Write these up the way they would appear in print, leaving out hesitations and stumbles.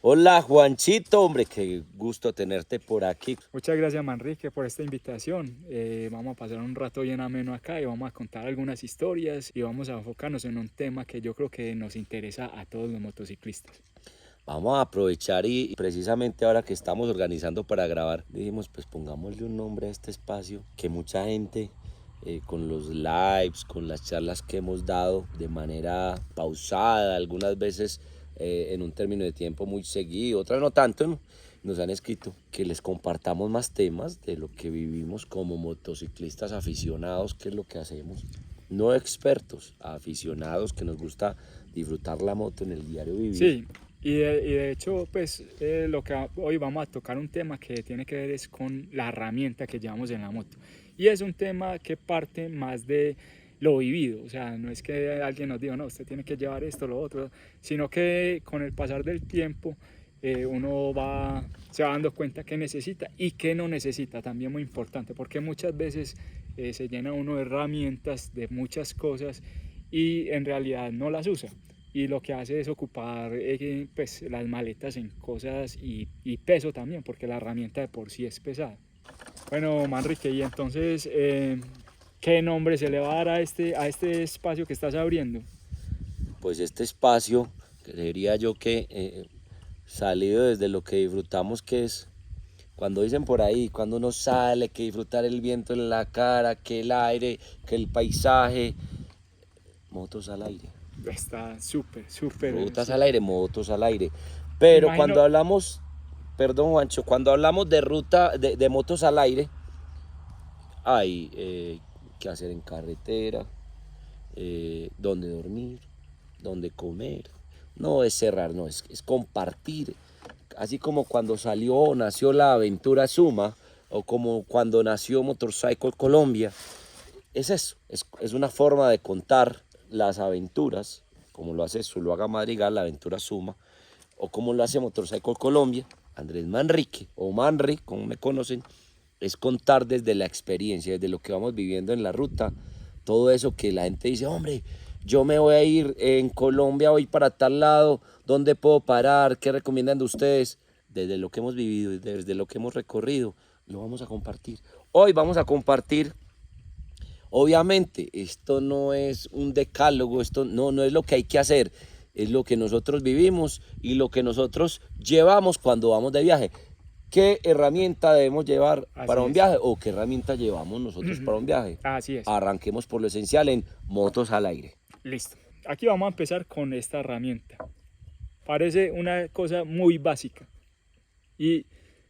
Hola Juanchito, hombre, qué gusto tenerte por aquí. Muchas gracias Manrique por esta invitación. Vamos a pasar un rato bien ameno acá y vamos a contar algunas historias y vamos a enfocarnos en un tema que yo creo que nos interesa a todos los motociclistas. Vamos a aprovechar y precisamente ahora que estamos organizando para grabar, dijimos pues pongámosle un nombre a este espacio que mucha gente con los lives, con las charlas que hemos dado de manera pausada, algunas veces en un término de tiempo muy seguido, otras no tanto, ¿no? Nos han escrito que les compartamos más temas de lo que vivimos como motociclistas aficionados, que es lo que hacemos, no expertos, aficionados que nos gusta disfrutar la moto en el diario vivir. Sí, y de hecho, pues lo que hoy vamos a tocar un tema que tiene que ver es con la herramienta que llevamos en la moto. Y es un tema que parte más de lo vivido, o sea, no es que alguien nos diga, no, usted tiene que llevar esto, lo otro, sino que con el pasar del tiempo uno se va dando cuenta qué necesita y qué no necesita, también muy importante, porque muchas veces se llena uno de herramientas, de muchas cosas y en realidad no las usa y lo que hace es ocupar pues, las maletas en cosas y peso también, porque la herramienta de por sí es pesada. Bueno, Manrique, y entonces, ¿qué nombre se le va a dar a este espacio que estás abriendo? Pues este espacio, creería yo que salido desde lo que disfrutamos, que es cuando dicen por ahí, cuando uno sale, que disfrutar el viento en la cara, que el aire, que el paisaje, motos al aire. Está súper, súper, Rutas al súper. aire, motos al aire. Me Pero imagino, cuando hablamos, perdón Juancho, cuando hablamos de ruta, de motos al aire, hay que hacer en carretera, dónde dormir, dónde comer. No es cerrar, no, es compartir. Así como cuando salió o nació la Aventura Suma, o como cuando nació Motorcycle Colombia, es eso, es una forma de contar las aventuras, como lo hace Zuluaga Madrigal, la Aventura Suma, o como lo hace Motorcycle Colombia, Andrés Manrique, o Manri, como me conocen, es contar desde la experiencia, desde lo que vamos viviendo en la ruta, todo eso que la gente dice, hombre, yo me voy a ir en Colombia, voy para tal lado, ¿dónde puedo parar? ¿Qué recomiendan de ustedes? Desde lo que hemos vivido, desde lo que hemos recorrido, lo vamos a compartir. Hoy vamos a compartir. Obviamente, esto no es un decálogo, esto no es lo que hay que hacer, es lo que nosotros vivimos y lo que nosotros llevamos cuando vamos de viaje. ¿Qué herramienta debemos llevar para así un es. viaje o qué herramienta llevamos nosotros para un viaje? Así es. Arranquemos por lo esencial en motos al aire. Listo. Aquí vamos a empezar con esta herramienta. Parece una cosa muy básica. Y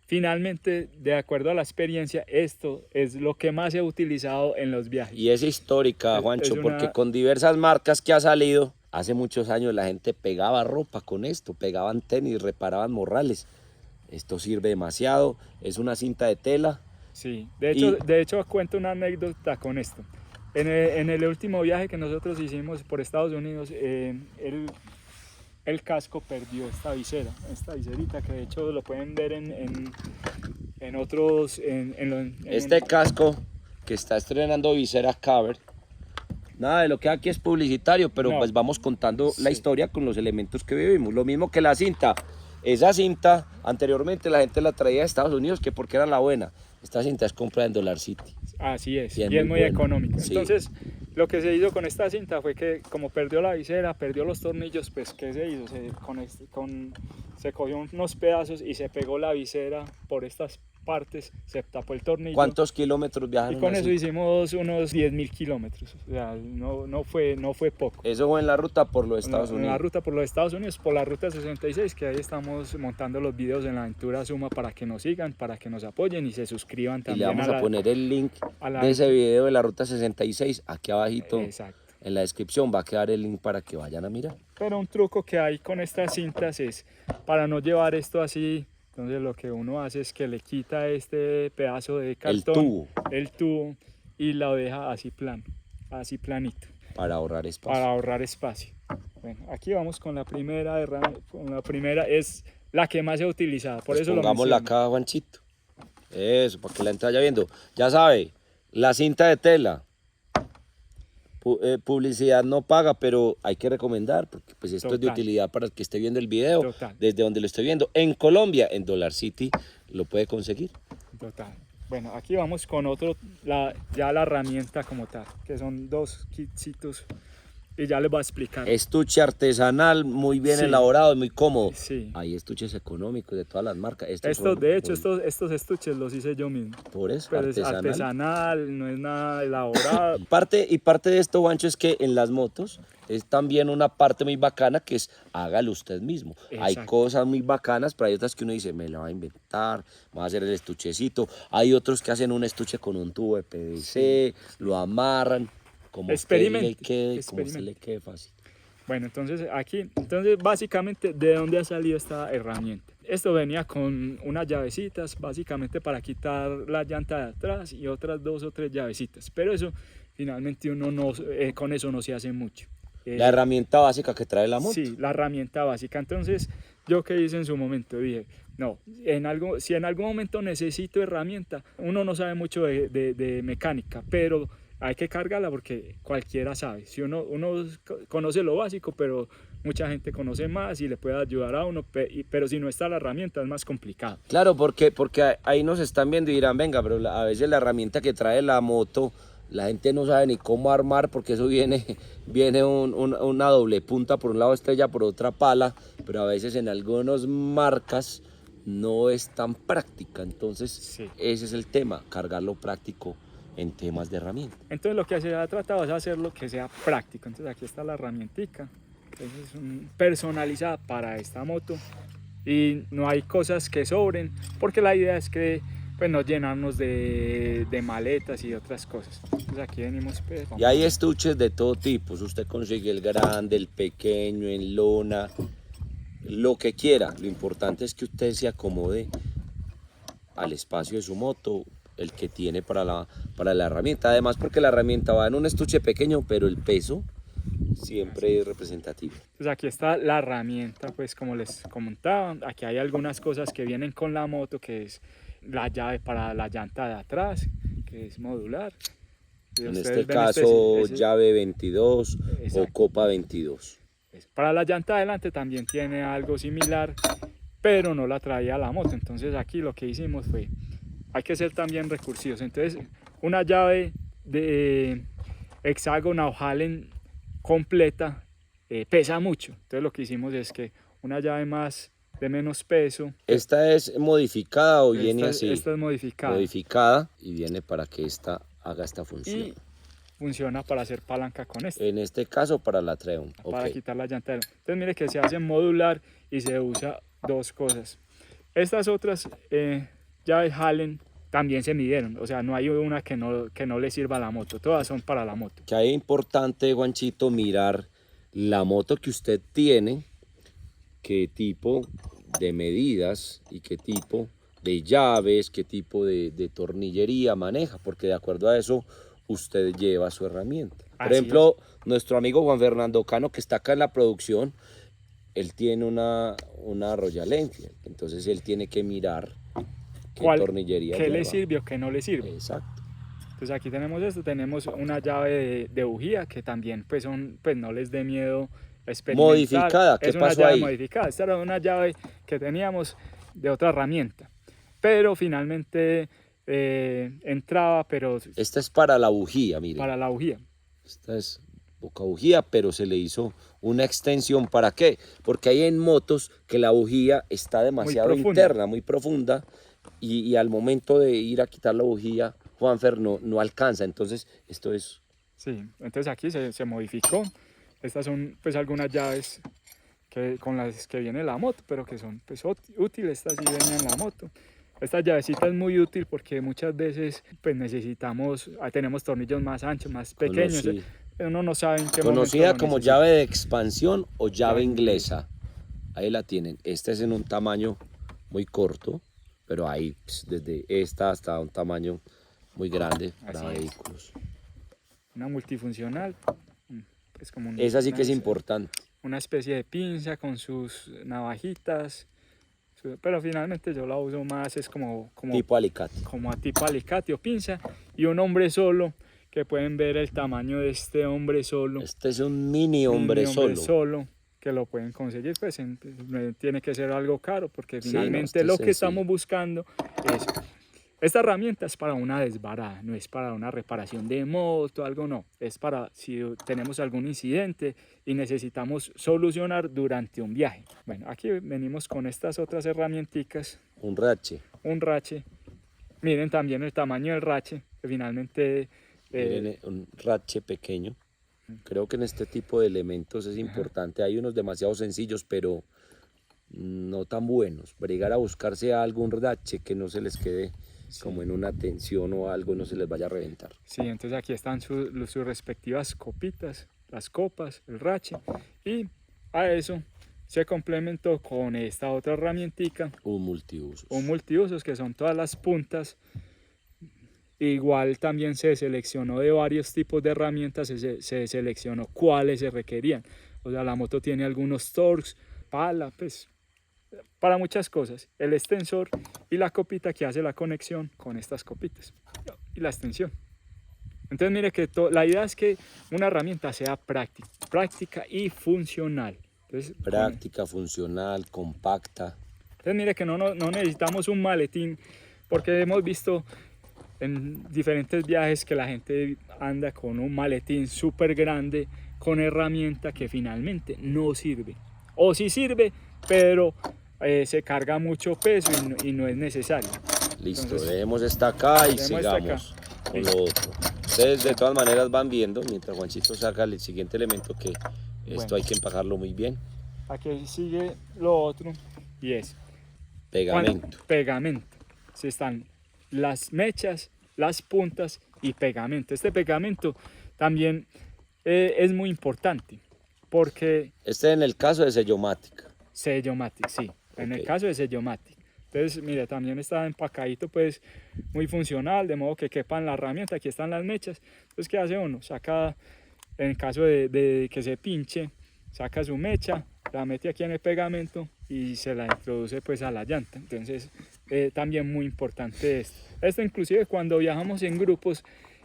finalmente, de acuerdo a la experiencia, esto es lo que más he utilizado en los viajes. Y es histórica, Es Juancho, porque una, con diversas marcas que ha salido, hace muchos años la gente pegaba ropa con esto, pegaban tenis, reparaban morrales. Esto sirve demasiado, es una cinta de tela. sí, Y de hecho cuento una anécdota con esto. En el último viaje que nosotros hicimos por Estados Unidos, el casco perdió esta viserita que de hecho lo pueden ver en otros, este casco que está estrenando Visera Cover, nada de lo que aquí es publicitario, pero no, pues vamos contando la sí, historia con los elementos que vivimos. Lo mismo que la cinta. Esa cinta, anteriormente la gente la traía de Estados Unidos, que porque era la buena. Esta cinta es comprada en Dollar City. así es, Y es y es muy muy buena. económica. Sí. Entonces, lo que se hizo con esta cinta fue que como perdió la visera, perdió los tornillos, pues ¿qué se hizo? Se cogió unos pedazos y se pegó la visera por estas partes, se tapó el tornillo. ¿Cuántos kilómetros Y viajaron con eso así? hicimos unos 10.000 kilómetros, o sea, no fue poco. Eso fue en la ruta por los En la, Estados en la Unidos. ruta por los Estados Unidos, por la ruta 66, que ahí estamos montando los videos en la Aventura Suma para que nos sigan, para que nos apoyen y se suscriban Y le también vamos a poner el link a la de ese video de la ruta 66 aquí abajito. Exacto. En la descripción va a quedar el link para que vayan a mirar. Pero un truco que hay con estas cintas es para no llevar esto así. Entonces lo que uno hace es que le quita este pedazo de cartón, el tubo, y lo deja así plano, así planito, Para ahorrar espacio. para ahorrar espacio. Bueno, aquí vamos con la primera, es la que más he utilizado, por Pues eso lo pongámosla menciono. acá, Juanchito. Eso, para que la gente vaya viendo. Ya sabe, la cinta de tela. Publicidad no paga, pero hay que recomendar, porque pues esto es de Total. utilidad para el que esté viendo el video, Total. desde donde lo estoy viendo. En Colombia, en Dollar City, lo puede conseguir. Total. Bueno, aquí vamos con otro, ya la herramienta como tal, que son 2 kitsitos y ya les voy a explicar. Estuche artesanal, muy bien Sí. elaborado, muy cómodo. Sí. Hay estuches económicos de todas las marcas. De hecho, estos estuches los hice yo mismo. Por eso, Pero es artesanal. artesanal, no es nada elaborado. Y parte de esto, Juancho, es que en las motos es también una parte muy bacana que es hágalo usted mismo. Hay Exacto. cosas muy bacanas, pero hay otras que uno dice, me la va a inventar, va a hacer el estuchecito. Hay otros que hacen un estuche con un tubo de PVC, lo amarran, como a usted le quede, como a usted le quede fácil. Bueno, entonces básicamente, ¿de dónde ha salido esta herramienta? Esto venía con unas llavecitas, básicamente para quitar la llanta de atrás y otras 2 o 3 llavecitas. Pero eso, finalmente, uno no, con eso no se hace mucho. La herramienta básica que trae la moto. Sí, la herramienta básica. Entonces, yo que hice en su momento, dije, no, si en algún momento necesito herramienta, uno no sabe mucho de mecánica, pero hay que cargarla porque cualquiera sabe. Si uno conoce lo básico, pero mucha gente conoce más y le puede ayudar a uno, pero si no está la herramienta es más complicado. Claro, porque ahí nos están viendo y dirán, venga, pero a veces la herramienta que trae la moto, la gente no sabe ni cómo armar porque eso viene una doble punta, por un lado estrella, por otra pala, pero a veces en algunas marcas no es tan práctica. Entonces, Sí. ese es el tema, cargarlo práctico en temas de herramientas. Entonces lo que se ha tratado es hacerlo que sea práctico. Entonces aquí está la herramientica, que es personalizada para esta moto y no hay cosas que sobren porque la idea es que pues no llenarnos de maletas y otras cosas. Entonces aquí venimos pues, Y hay estuches de todo tipo, usted consigue el grande, el pequeño, en lona, lo que quiera. Lo importante es que usted se acomode al espacio de su moto, el que tiene para la herramienta. Además, porque la herramienta va en un estuche pequeño, pero el peso siempre es representativo. Entonces aquí está la herramienta, pues como les comentaba, aquí hay algunas cosas que vienen con la moto, que es la llave para la llanta de atrás, que es modular. Y En ustedes este ven caso, llave 22 Exacto. o copa 22. Para la llanta adelante también tiene algo similar, pero no la traía la moto. Entonces aquí lo que hicimos fue, hay que ser también recursivos. Entonces una llave de hexágono o Hallen completa pesa mucho. Entonces lo que hicimos es que una llave de menos peso. ¿Esta es modificada o viene así? Esta es modificada. Modificada y viene para que esta haga esta función. Y funciona para hacer palanca con esta. En este caso para la Treon. Para quitar la llanta. Entonces mire que se hace modular y se usa 2 cosas. Estas otras llaves Hallen también se midieron, o sea, no hay una que no le sirva a la moto, todas son para la moto. Que es importante, Juanchito, mirar la moto que usted tiene, qué tipo de medidas y qué tipo de llaves, qué tipo de tornillería maneja, porque de acuerdo a eso usted lleva su herramienta. Por Así ejemplo, nuestro amigo Juan Fernando Cano, que está acá en la producción, él tiene una Royal Enfield, entonces él tiene que mirar qué tornillería ¿Qué lleva. le sirve o qué no le sirve? Exacto. Entonces aquí tenemos esto, tenemos una llave de bujía que también pues no les dé miedo experimentar. Modificada, ¿qué pasó ahí? Es una llave modificada, esta era una llave que teníamos de otra herramienta, pero finalmente entraba, pero... Esta es para la bujía, mire. Para la bujía. Esta es boca bujía, pero se le hizo una extensión. ¿Para qué? Porque hay en motos que la bujía está demasiado interna, muy profunda, y al momento de ir a quitar la bujía, Juanfer no alcanza. Entonces, esto es... Sí, entonces aquí se modificó. Estas son pues algunas llaves con las que viene la moto, pero que son pues útiles. Estas sí venían en la moto. Esta llavecita es muy útil porque muchas veces pues tenemos tornillos más anchos, más pequeños. Uno no sabe en qué momento conocida como llave de expansión o llave inglesa. Ahí la tienen. Esta es en un tamaño muy corto, pero ahí pues, desde esta hasta un tamaño muy grande para vehículos. Una multifuncional. Pues como esa sí que es importante. Una especie de pinza con sus navajitas. Pero finalmente yo la uso más, es como tipo alicate. Como a tipo alicate o pinza. Y un hombre solo que pueden ver el tamaño de este hombre solo. Este es un mini hombre solo. Que lo pueden conseguir, pues no tiene que ser algo caro, porque Sí, finalmente no, este es lo que sencillo. estamos buscando es, esta herramienta es para una desbarada, no es para una reparación de moto, algo no, es para si tenemos algún incidente y necesitamos solucionar durante un viaje. Bueno, aquí venimos con estas otras herramienticas, Un rache. un rache, miren también el tamaño del rache, que finalmente... Miren, un rache pequeño. Creo que en este tipo de elementos es importante. Hay unos demasiado sencillos, pero no tan buenos. Bregar a buscarse algún rache que no se les quede como en una tensión o algo, no se les vaya a reventar. Sí, entonces aquí están sus respectivas copitas, las copas, el rache, y a eso se complementó con esta otra herramientica, Un multiusos. un multiusos, que son todas las puntas. Igual también se seleccionó de varios tipos de herramientas, se seleccionó cuáles se requerían. O sea, la moto tiene algunos torques, pala, pues para muchas cosas. El extensor y la copita que hace la conexión con estas copitas y la extensión. Entonces mire que la idea es que una herramienta sea práctica y funcional. Entonces, Práctica, funcional, compacta. entonces mire que no necesitamos un maletín, porque hemos visto en diferentes viajes que la gente anda con un maletín súper grande con herramienta que finalmente no sirve. O sí sirve, pero se carga mucho peso y no es necesario. Listo, Entonces, dejemos esta acá y dejemos esta acá. sigamos con Listo. lo otro. Ustedes de todas maneras van viendo, mientras Juanchito saca el siguiente elemento, que esto Bueno. hay que empacarlo muy bien. Aquí sigue lo otro y es Pegamento. pegamento. Si están las mechas, las puntas y pegamento. Este pegamento también es muy importante porque Este en el caso de Sellomatic. Sellomatic, sí, en el Ok. caso de Sellomatic. Entonces, mire, también está empacadito, pues muy funcional, de modo que quepan la herramienta. Aquí están las mechas. Entonces, ¿qué hace uno? Saca, en caso de que se pinche, saca su mecha, la mete aquí en el pegamento y se la introduce pues a la llanta. Entonces, también muy importante esto. Esto inclusive cuando viajamos en grupos,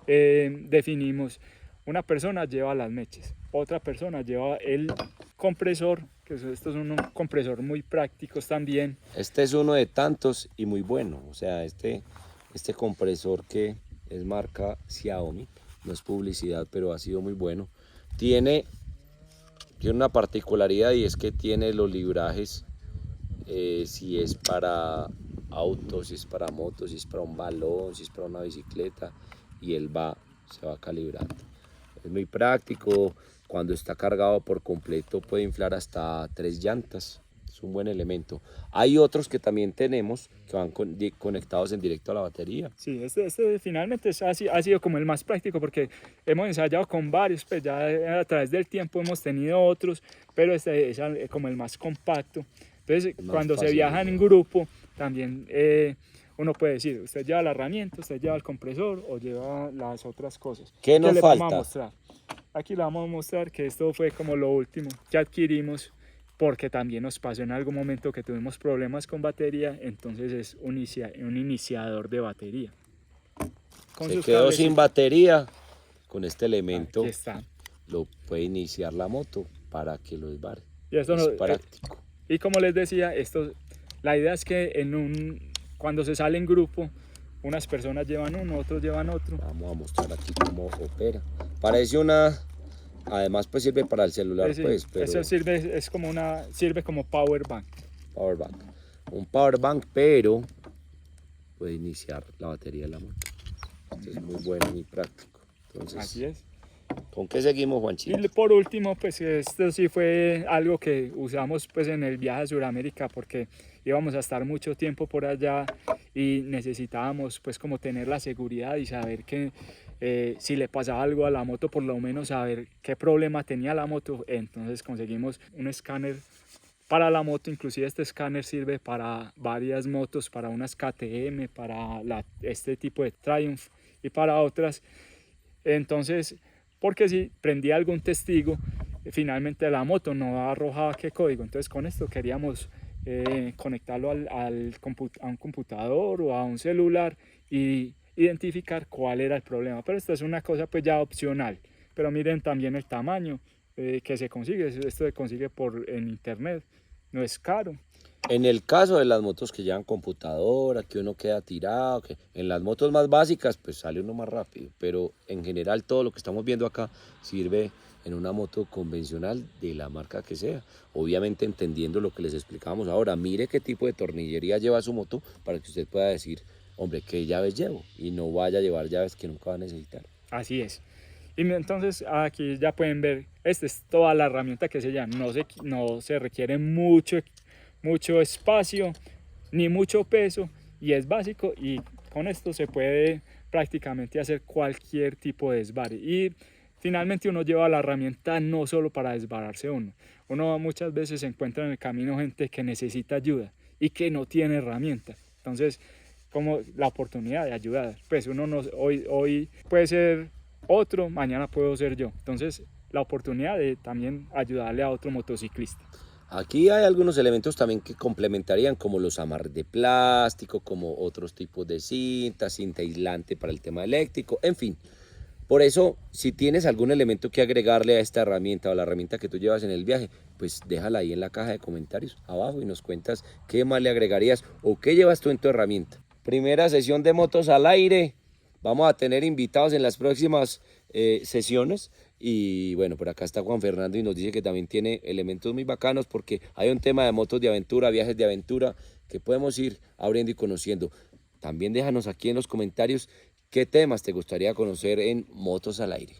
definimos, una persona lleva las mechas, otra persona lleva el compresor, que estos son unos compresor muy prácticos también. Este es uno de tantos y muy bueno. O sea, este compresor que es marca Xiaomi, no es publicidad, pero ha sido muy bueno. Tiene una particularidad, y es que tiene los librajes, si es para autos, si es para motos, si es para un balón, si es para una bicicleta, y él se va calibrando. Es muy práctico. Cuando está cargado por completo puede inflar hasta 3 llantas. Es un buen elemento. Hay otros que también tenemos que van conectados en directo a la batería. Sí, este finalmente ha sido como el más práctico, porque hemos ensayado con varios, pues ya a través del tiempo hemos tenido otros, pero este es como el más compacto. Entonces, Más cuando se fácil de viaja en llevar. grupo, también uno puede decir, usted lleva la herramienta, usted lleva el compresor o lleva las otras cosas. ¿Qué nos le vamos falta? a mostrar? Aquí le vamos a mostrar que esto fue como lo último que adquirimos, porque también nos pasó en algún momento que tuvimos problemas con batería. Entonces es un iniciador de batería. Con Se sus quedó sin cablecitos. batería. Con este elemento Aquí está. lo puede iniciar la moto para que lo desbarre. Y esto Es no- práctico. Y como les decía, la idea es que cuando se sale en grupo, unas personas llevan uno, otros llevan otro. Vamos a mostrar aquí cómo opera. Parece además pues sirve para el celular, Sí, pues, pero eso sirve como power bank. power bank. Un power bank, pero puede iniciar la batería de la moto. Entonces, es muy bueno, muy práctico. Entonces, Así es. ¿con qué seguimos, Juanchito? Y por último, pues esto sí fue algo que usamos pues en el viaje a Sudamérica, porque íbamos a estar mucho tiempo por allá y necesitábamos pues como tener la seguridad y saber que si le pasaba algo a la moto, por lo menos saber qué problema tenía la moto. Entonces conseguimos un escáner para la moto. Inclusive este escáner sirve para varias motos, para unas KTM, para este tipo de Triumph y para otras. Entonces, porque si prendía algún testigo, finalmente la moto no arrojaba qué código. Entonces con esto queríamos conectarlo a un computador o a un celular y identificar cuál era el problema. Pero esto es una cosa pues ya opcional. Pero miren también el tamaño que se consigue. Esto se consigue en internet, no es caro. En el caso de las motos que llevan computadora, que uno queda tirado, que en las motos más básicas pues sale uno más rápido, pero en general todo lo que estamos viendo acá sirve en una moto convencional de la marca que sea. Obviamente entendiendo lo que les explicábamos ahora, mire qué tipo de tornillería lleva su moto para que usted pueda decir, hombre, qué llaves llevo y no vaya a llevar llaves que nunca va a necesitar. Así es. Y entonces aquí ya pueden ver, esta es toda la herramienta que se llama, no se requiere mucho espacio ni mucho peso y es básico, y con esto se puede prácticamente hacer cualquier tipo de desbarre. Y finalmente uno lleva la herramienta no solo para desbararse uno muchas veces se encuentra en el camino gente que necesita ayuda y que no tiene herramienta. Entonces, como la oportunidad de ayudar, pues uno no, hoy puede ser otro, mañana puedo ser yo. Entonces, la oportunidad de también ayudarle a otro motociclista. Aquí hay algunos elementos también que complementarían, como los amarres de plástico, como otros tipos de cinta aislante para el tema eléctrico, en fin. Por eso, si tienes algún elemento que agregarle a esta herramienta o a la herramienta que tú llevas en el viaje, pues déjala ahí en la caja de comentarios abajo y nos cuentas qué más le agregarías o qué llevas tú en tu herramienta. Primera sesión de motos al aire. Vamos a tener invitados en las próximas sesiones. Y bueno, por acá está Juan Fernando y nos dice que también tiene elementos muy bacanos, porque hay un tema de motos de aventura, viajes de aventura que podemos ir abriendo y conociendo. También déjanos aquí en los comentarios qué temas te gustaría conocer en Motos al Aire.